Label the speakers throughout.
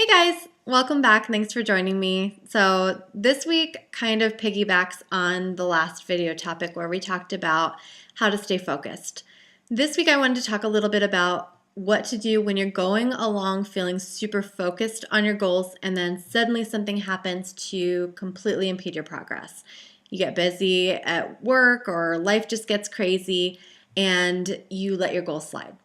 Speaker 1: Hey guys, welcome back. Thanks for joining me. So this week kind of piggybacks on the last video topic where we talked about how to stay focused. This week I wanted to talk a little bit about what to do when you're going along feeling super focused on your goals and then suddenly something happens to completely impede your progress. You get busy at work or life just gets crazy and you let your goals slide.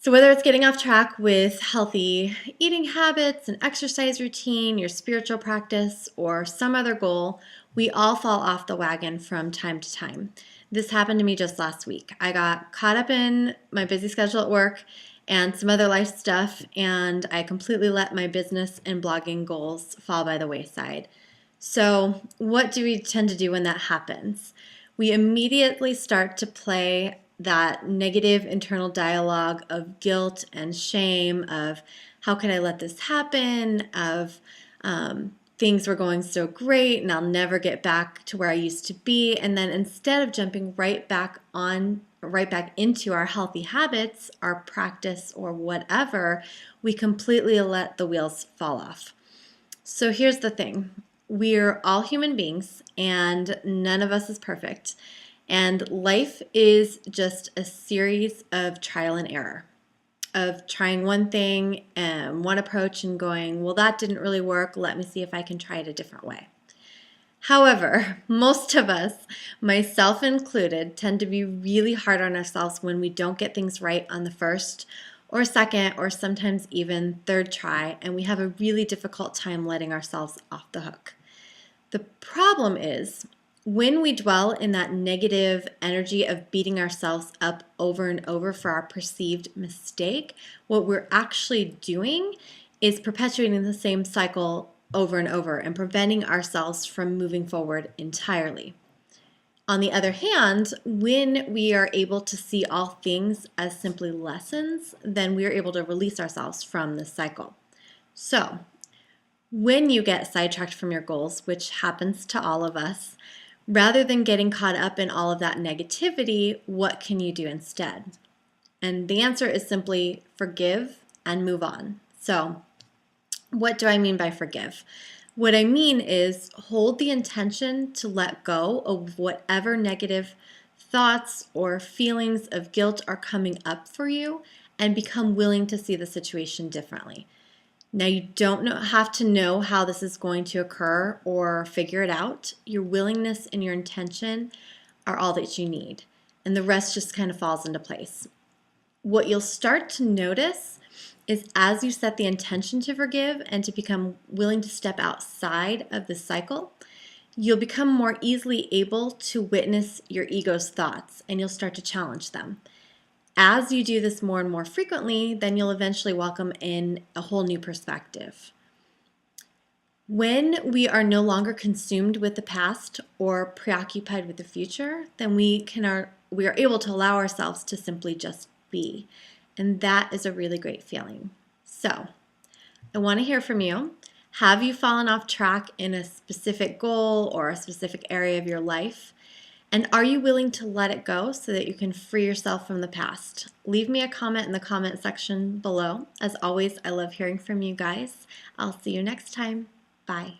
Speaker 1: So whether it's getting off track with healthy eating habits, an exercise routine, your spiritual practice, or some other goal, we all fall off the wagon from time to time. This happened to me just last week. I got caught up in my busy schedule at work and some other life stuff, and I completely let my business and blogging goals fall by the wayside. So what do we tend to do when that happens? We immediately start to play that negative internal dialogue of guilt and shame of how could I let this happen, of things were going so great and I'll never get back to where I used to be. And then instead of jumping right back into our healthy habits, our practice or whatever, we completely let the wheels fall off. So here's the thing. We're all human beings and none of us is perfect. And life is just a series of trial and error, of trying one thing and one approach and going, well, that didn't really work. Let me see if I can try it a different way. However, most of us, myself included, tend to be really hard on ourselves when we don't get things right on the first or second or sometimes even third try, and we have a really difficult time letting ourselves off the hook. The problem is, when we dwell in that negative energy of beating ourselves up over and over for our perceived mistake, what we're actually doing is perpetuating the same cycle over and over and preventing ourselves from moving forward entirely. On the other hand, when we are able to see all things as simply lessons, then we are able to release ourselves from this cycle. So, when you get sidetracked from your goals, which happens to all of us, rather than getting caught up in all of that negativity, what can you do instead? And the answer is simply forgive and move on. So, what do I mean by forgive? What I mean is hold the intention to let go of whatever negative thoughts or feelings of guilt are coming up for you and become willing to see the situation differently. Now, you don't have to know how this is going to occur or figure it out. Your willingness and your intention are all that you need, and the rest just kind of falls into place. What you'll start to notice is as you set the intention to forgive and to become willing to step outside of the cycle, you'll become more easily able to witness your ego's thoughts, and you'll start to challenge them. As you do this more and more frequently, then you'll eventually welcome in a whole new perspective. When we are no longer consumed with the past or preoccupied with the future, then we are able to allow ourselves to simply just be. And that is a really great feeling. So, I want to hear from you. Have you fallen off track in a specific goal or a specific area of your life? And are you willing to let it go so that you can free yourself from the past? Leave me a comment in the comment section below. As always, I love hearing from you guys. I'll see you next time. Bye.